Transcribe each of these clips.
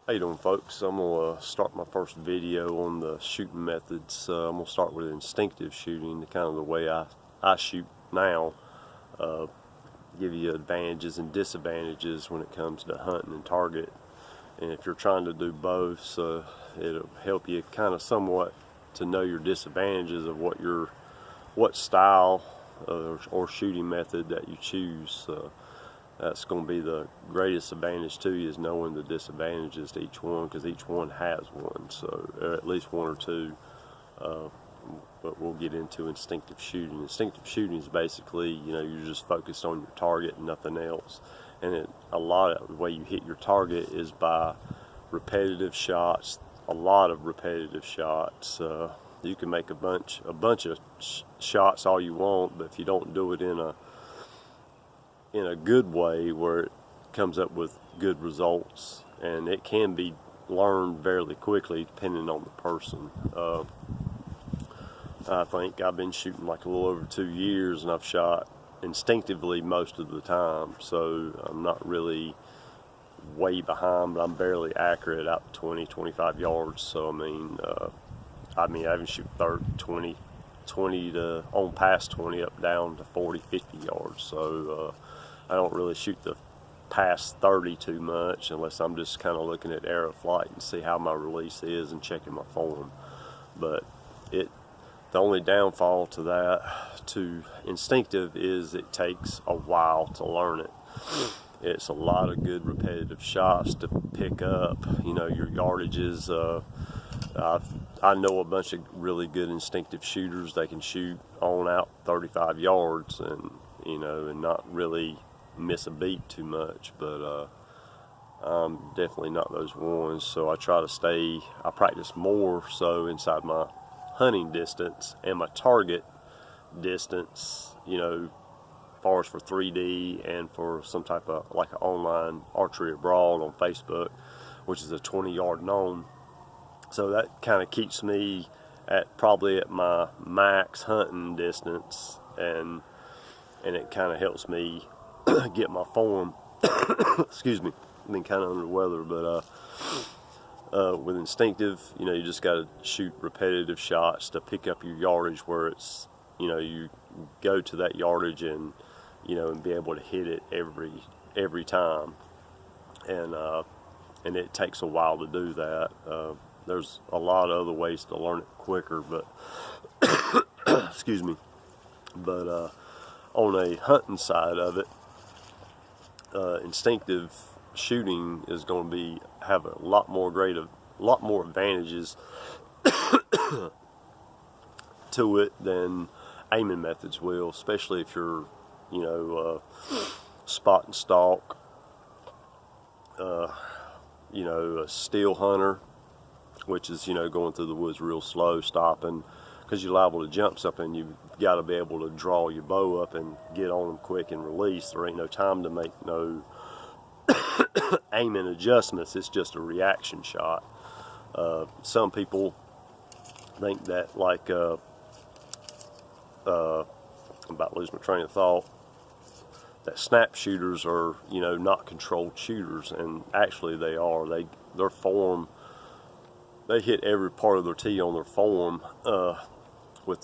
How you doing, folks? I'm going to start my first video on the shooting methods. I'm going to start with instinctive shooting, kind of the way I shoot now. Give you advantages and disadvantages when it comes to hunting and target. And if you're trying to do both, so it'll help you kind of somewhat to know your disadvantages of what style or shooting method that you choose. That's going to be the greatest advantage to you, is knowing the disadvantages to each one, because each one has one, so or at least one or two. But we'll get into instinctive shooting. Instinctive shooting is basically, you're just focused on your target and nothing else. And a lot of the way you hit your target is by repetitive shots, a lot of repetitive shots. You can make a bunch of shots all you want, but if you don't do it in a good way where it comes up with good results, and it can be learned fairly quickly depending on the person. I think I've been shooting like a little over 2 years, and I've shot instinctively most of the time, so I'm not really way behind, but I'm barely accurate out to 20-25 yards. So I even shoot 30, 20 to on past 20 up down to 40-50 yards. So I don't really shoot the past 30 too much unless I'm just kind of looking at arrow flight and see how my release is and checking my form. But the only downfall to that, to instinctive, is it takes a while to learn it. It's a lot of good repetitive shots to pick up, your yardages. I know a bunch of really good instinctive shooters. They can shoot on out 35 yards and not really miss a beat too much, but I'm definitely not those ones. So I practice more so inside my hunting distance and my target distance, as far as for 3D and for some type of like an online archery abroad on Facebook, which is a 20-yard known. So that kind of keeps me probably at my max hunting distance, and it kind of helps me get my form. Excuse me, I've been kind of under the weather, but with instinctive, you just got to shoot repetitive shots to pick up your yardage where it's, you go to that yardage and be able to hit it every time, and it takes a while to do that. There's a lot of other ways to learn it quicker, but excuse me, but on a hunting side of it, instinctive shooting is going to have a lot more advantages to it than aiming methods will, especially if you're spot and stalk, a steel hunter, which is going through the woods real slow, stopping, because you're liable to jump something. You've got to be able to draw your bow up and get on them quick and release. There ain't no time to make no aiming adjustments. It's just a reaction shot. Some people think that, like, I'm about to lose my train of thought, that snap shooters are, not controlled shooters, and actually they are. Their form, they hit every part of their tee on their form. With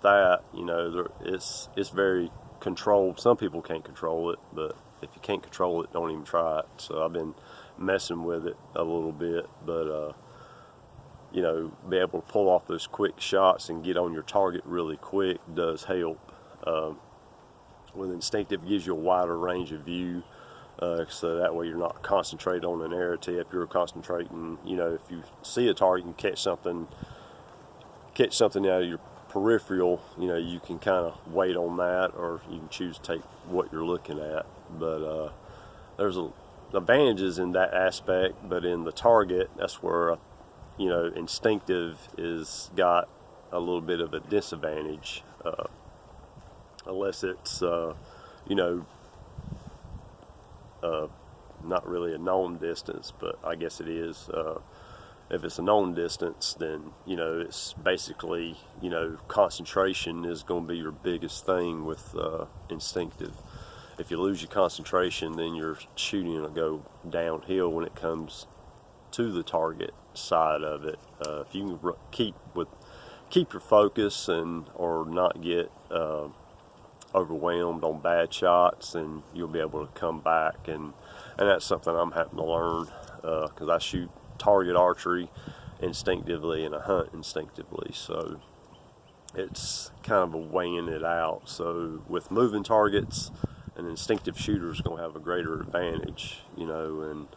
that, it's very controlled. Some people can't control it, but if you can't control it, don't even try it. So I've been messing with it a little bit, but be able to pull off those quick shots and get on your target really quick does help. With instinctive, gives you a wider range of view, so that way you're not concentrated on an arrow tip. You're concentrating, if you see a target and catch something out of your peripheral, you can kind of wait on that, or you can choose to take what you're looking at. But there's advantages in that aspect, but in the target, that's where instinctive is got a little bit of a disadvantage, unless it's not really a known distance, but I guess it is. If it's a known distance, then it's basically concentration is going to be your biggest thing with instinctive. If you lose your concentration, then your shooting will go downhill when it comes to the target side of it. If you can keep your focus or not get overwhelmed on bad shots, and you'll be able to come back, and that's something I'm having to learn, because I shoot target archery instinctively and I hunt instinctively, so it's kind of a weighing it out. So with moving targets, an instinctive shooter is going to have a greater advantage, and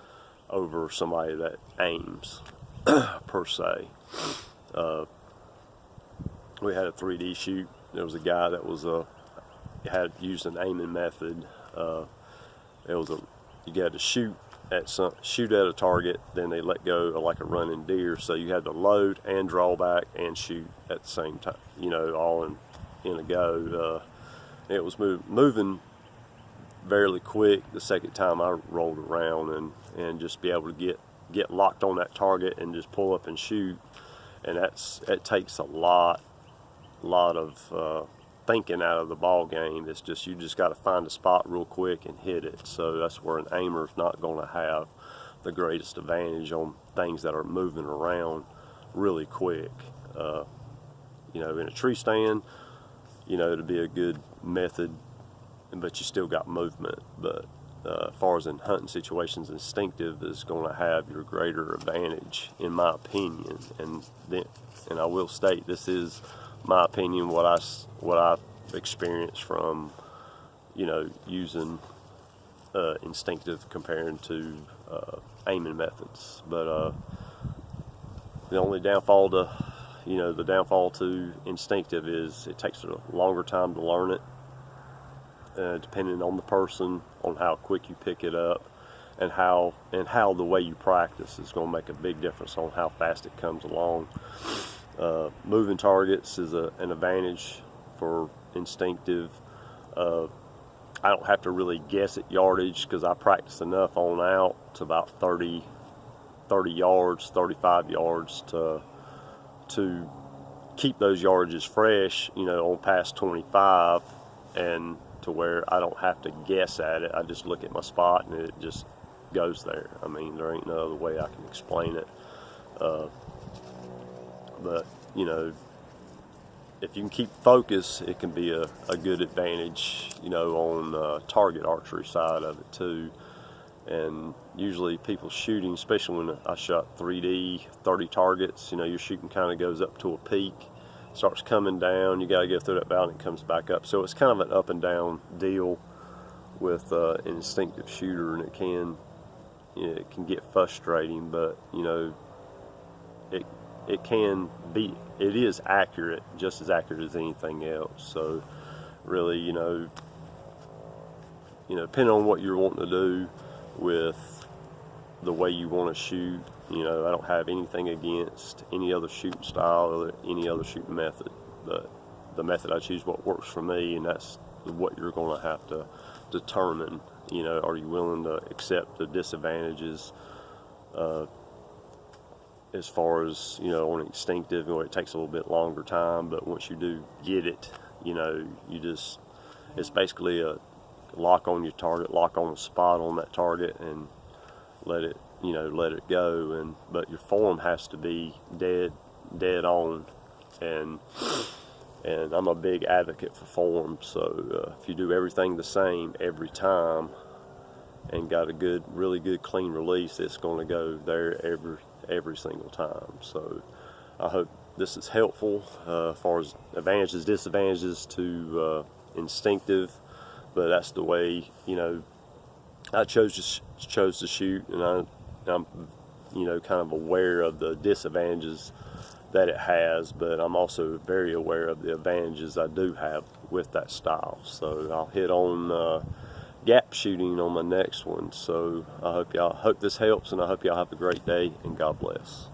over somebody that aims per se. We had a 3D shoot. There was a guy that was had used an aiming method. You had to shoot at a target, then they let go like a running deer. So you had to load and draw back and shoot at the same time. All in a go. It was moving fairly quick the second time I rolled around, and just be able to get locked on that target and just pull up and shoot. And it takes a lot of thinking out of the ball game. It's just, you just got to find a spot real quick and hit it. So that's where an aimer is not going to have the greatest advantage on things that are moving around really quick. In a tree stand, it'd be a good method, but you still got movement. But as far as in hunting situations, instinctive is going to have your greater advantage, in my opinion. And I will state, this is my opinion, what I've experienced from using instinctive comparing to aiming methods. But the only downfall to instinctive is it takes a longer time to learn it, depending on the person, on how quick you pick it up, and how the way you practice is going to make a big difference on how fast it comes along. Moving targets is an advantage for instinctive. I don't have to really guess at yardage, because I practice enough on out to about 30 yards, 35 yards to keep those yardages fresh, on past 25, and to where I don't have to guess at it. I just look at my spot and it just goes there. I mean, there ain't no other way I can explain it. But if you can keep focus, it can be a good advantage, on target archery side of it too. And usually people shooting, especially when I shot 3D, 30 targets, your shooting kind of goes up to a peak, starts coming down, you got to go through that valley and it comes back up. So it's kind of an up and down deal with an instinctive shooter, and it can get frustrating, but it is accurate, just as accurate as anything else. So really, depending on what you're wanting to do with the way you want to shoot, I don't have anything against any other shooting style or any other shooting method, but the method I choose what works for me, and that's what you're going to have to determine. Are you willing to accept the disadvantages as far as on instinctive, it takes a little bit longer time, but once you do get it, it's basically a lock on your target, lock on a spot on that target, and let it go. But your form has to be dead on, and I'm a big advocate for form. So if you do everything the same every time and got a really good clean release, it's going to go there every single time. So I hope this is helpful as far as advantages, disadvantages to instinctive. But that's the way I chose to shoot, and I'm kind of aware of the disadvantages that it has, but I'm also very aware of the advantages I do have with that style. So I'll hit on gap shooting on my next one. So I hope this helps, and I hope y'all have a great day, and God bless.